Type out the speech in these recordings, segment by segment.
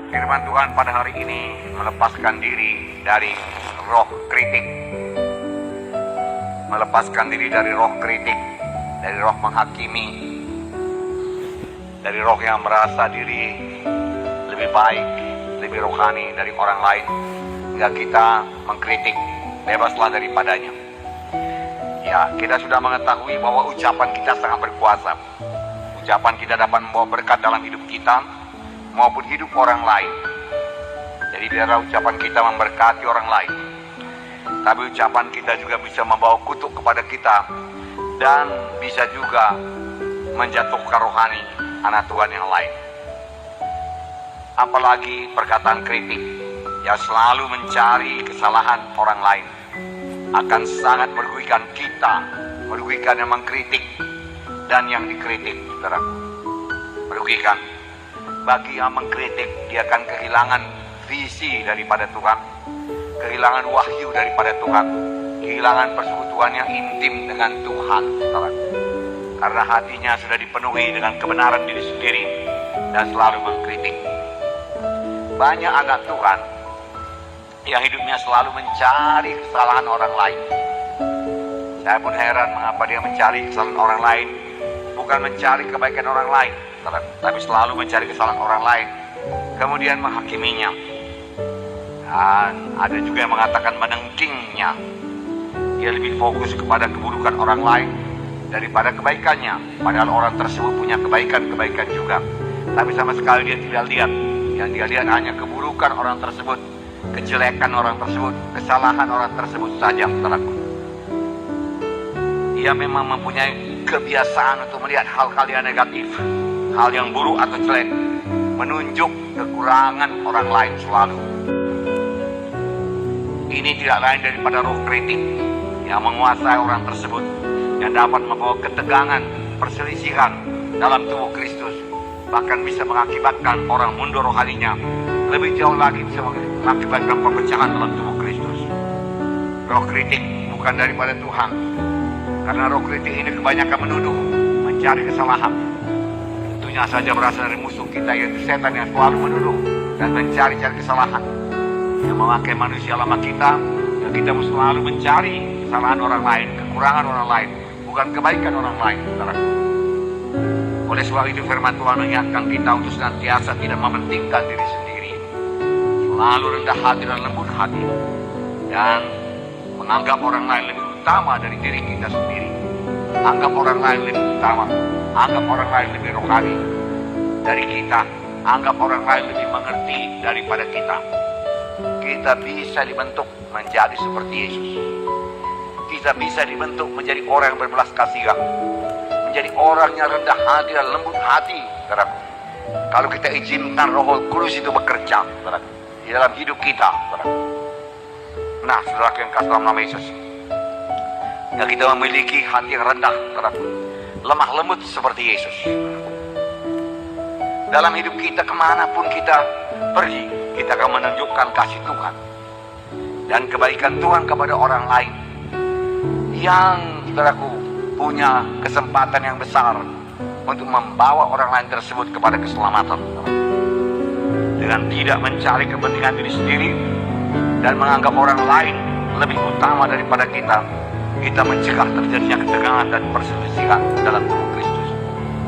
Firman Tuhan pada hari ini melepaskan diri dari roh kritik. Melepaskan diri dari roh kritik, dari roh menghakimi, dari roh yang merasa diri lebih baik, lebih rohani dari orang lain, hingga kita mengkritik. Bebaslah daripadanya. Ya, kita sudah mengetahui bahwa ucapan kita sangat berkuasa. Ucapan kita dapat membawa berkat dalam hidup kita maupun hidup orang lain. Jadi biarlah ucapan kita memberkati orang lain, tapi ucapan kita juga bisa membawa kutuk kepada kita dan bisa juga menjatuhkan rohani anak Tuhan yang lain. Apalagi perkataan kritik yang selalu mencari kesalahan orang lain akan sangat merugikan kita, merugikan yang mengkritik dan yang dikritik, saudara. Merugikan. Bagi yang mengkritik, dia akan kehilangan visi daripada Tuhan, kehilangan wahyu daripada Tuhan, kehilangan persekutuan yang intim dengan Tuhan, saudara. Karena hatinya sudah dipenuhi dengan kebenaran diri sendiri dan selalu mengkritik. Banyak anak Tuhan yang hidupnya selalu mencari kesalahan orang lain. Saya pun heran mengapa dia mencari kesalahan orang lain, bukan mencari kebaikan orang lain, tapi selalu mencari kesalahan orang lain, kemudian menghakiminya. Dan ada juga yang mengatakan menengkingnya. Dia lebih fokus kepada keburukan orang lain daripada kebaikannya, padahal orang tersebut punya kebaikan-kebaikan juga, tapi sama sekali dia tidak lihat. Yang dia lihat hanya keburukan orang tersebut, kejelekan orang tersebut, kesalahan orang tersebut saja, saudaraku. Ia memang mempunyai kebiasaan untuk melihat hal-hal yang negatif, hal yang buruk atau jelek, menunjuk kekurangan orang lain selalu. Ini tidak lain daripada roh kritik yang menguasai orang tersebut, yang dapat membawa ketegangan, perselisihan dalam tubuh Kristus, bahkan bisa mengakibatkan orang mundur rohaninya. Lebih jauh lagi bisa mengakibatkan perpecahan dalam tubuh Kristus. Roh kritik bukan daripada Tuhan, karena roh kritik ini kebanyakan menuduh, mencari kesalahan. Tentunya saja berasal dari musuh kita, yaitu setan yang selalu menuduh dan mencari-cari kesalahan, yang memakai manusia lama kita, dan kita selalu mencari kesalahan orang lain, kekurangan orang lain, bukan kebaikan orang lain, saudara. Oleh sebab itu firman Tuhan mengingatkan kita untuk senantiasa tidak mementingkan diri sendiri, selalu rendah hati dan lembut hati, dan menganggap orang lain lebih utama dari diri kita sendiri. Anggap orang lain lebih utama, anggap orang lain lebih rohani dari kita, anggap orang lain lebih mengerti daripada kita. Kita bisa dibentuk menjadi seperti Yesus. Kita bisa dibentuk menjadi orang yang berbelas kasihan, menjadi orang yang rendah hati dan lembut hati, saudaraku. Kalau kita izinkan Roh Kudus itu bekerja, saudaraku, di dalam hidup kita, saudaraku. Nah, saudaraku yang kasih dalam nama Yesus, ya, kita memiliki hati yang rendah, saudaraku, lemah lembut seperti Yesus. Dalam hidup kita, kemanapun kita pergi, kita akan menunjukkan kasih Tuhan dan kebaikan Tuhan kepada orang lain yang, saudaraku, punya kesempatan yang besar untuk membawa orang lain tersebut kepada keselamatan, dengan tidak mencari kepentingan diri sendiri dan menganggap orang lain lebih utama daripada kita. Kita mencegah terjadinya ketegangan dan perselisihan dalam tubuh Kristus,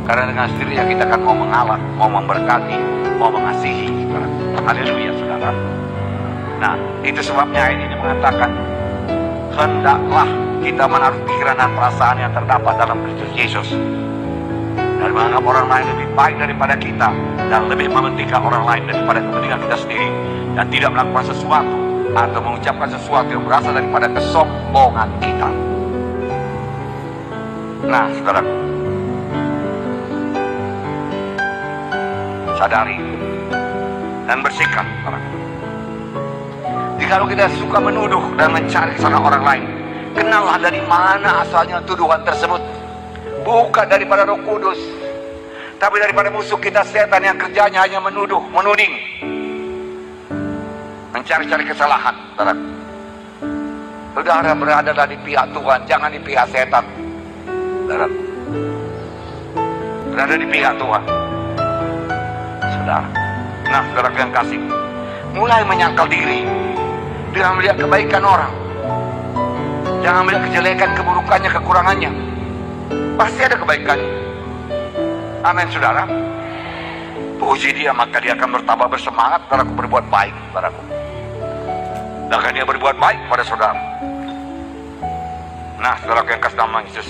karena dengan sendirinya kita akan mau mengalah, mau memberkati, mau mengasihi, saudara. Haleluya, saudara. Nah, itu sebabnya ayat ini mengatakan, hendaklah kita menaruh pikiran dan perasaan yang terdapat dalam Kristus Yesus, dan menganggap orang lain lebih baik daripada kita, dan lebih mementingkan orang lain daripada kepentingan kita sendiri, dan tidak melakukan sesuatu atau mengucapkan sesuatu yang berasal daripada kesombongan kita. Nah, saudara, sadari dan bersikap, saudara. Jika kita suka menuduh dan mencari kesalahan orang lain, kenallah dari mana asalnya tuduhan tersebut. Bukan daripada Roh Kudus, tapi daripada musuh kita, setan, yang kerjanya hanya menuduh, menuding, mencari-cari kesalahan, saudara. Saudara berada di pihak Tuhan, jangan di pihak setan, saudara. Berada di pihak Tuhan, saudara. Nah, saudara yang kasih, mulai menyangkal diri dengan melihat kebaikan orang. Jangan melihat kejelekan, keburukannya, kekurangannya. Pasti ada kebaikannya. Amin, saudara. Puji dia, maka dia akan bertambah bersemangat saudaraku berbuat baik saudaraku. Dan akan dia berbuat baik pada saudara. Nah, saudara yang kasih nama Yesus,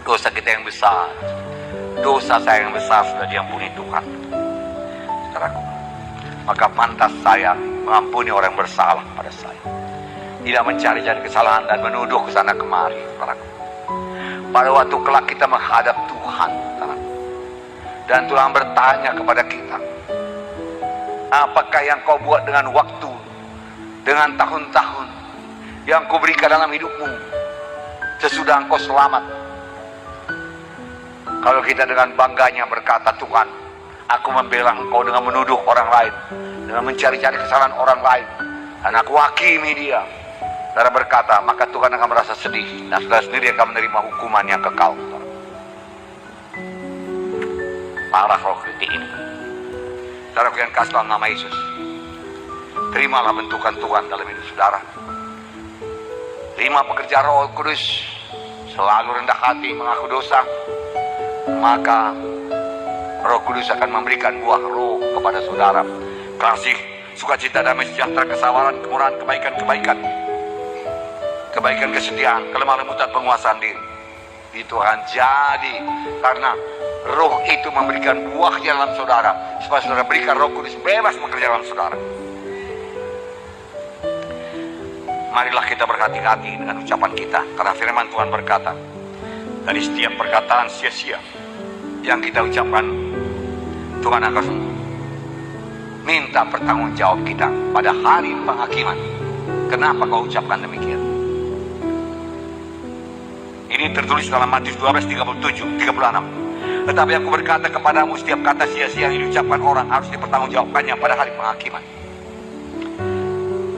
dosa kita yang besar, dosa saya yang besar sudah diampuni Tuhan, saudaraku. Maka pantas saya mengampuni orang yang bersalah pada saya, tidak mencari-cari kesalahan dan menuduh ke sana kemari, saudaraku. Pada waktu kelak kita menghadap Tuhan, saudaraku, dan Tuhan bertanya kepada kita, apakah yang kau buat dengan waktu, dengan tahun-tahun yang kau berikan dalam hidupmu sesudah engkau selamat? Kalau kita dengan bangganya berkata, Tuhan, aku membela engkau dengan menuduh orang lain, dengan mencari-cari kesalahan orang lain, dan aku hakimi dia, saudara berkata, maka Tuhan akan merasa sedih, dan saudara sendiri akan menerima hukuman yang kekal. Parah roh kritik ini. Saudara yang kasih dalam nama Yesus, terimalah bentukan Tuhan dalam hidup saudara. Terima pekerjaan Roh Kudus, selalu rendah hati mengaku dosa, maka Roh Kudus akan memberikan buah roh kepada saudara. Kasih, sukacita, damai sejahtera, kesabaran, kemurahan, kebaikan, kesetiaan, kelemah lembutan, penguasaan diri. Itu akan jadi karena roh itu memberikan buahnya dalam saudara, supaya saudara berikan Roh Kudus bebas bekerja dalam saudara. Marilah kita berhati-hati dengan ucapan kita, karena firman Tuhan berkata, dari setiap perkataan sia-sia yang kita ucapkan, Tuhan akan minta pertanggungjawab kita pada hari penghakiman. Kenapa kau ucapkan demikian? Ini tertulis dalam Matius 12:37-36. Tetapi aku berkata kepadamu, setiap kata sia-sia yang diucapkan orang harus dipertanggungjawabkannya pada hari penghakiman.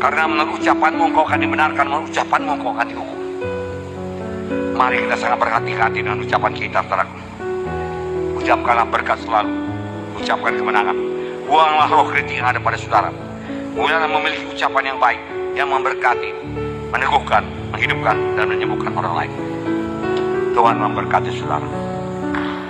Karena menurut ucapanmu engkau akan dibenarkan, menurut ucapanmu engkau akan dihukum. Mari kita sangat berhati-hati dengan ucapan kita, saudaraku. Ucapkanlah berkat selalu, ucapkan kemenangan. Buanglah roh kritik yang ada pada saudara. Mulailah memiliki ucapan yang baik, yang memberkati, meneguhkan, menghidupkan, dan menyembuhkan orang lain. Tuhan memberkati saudara.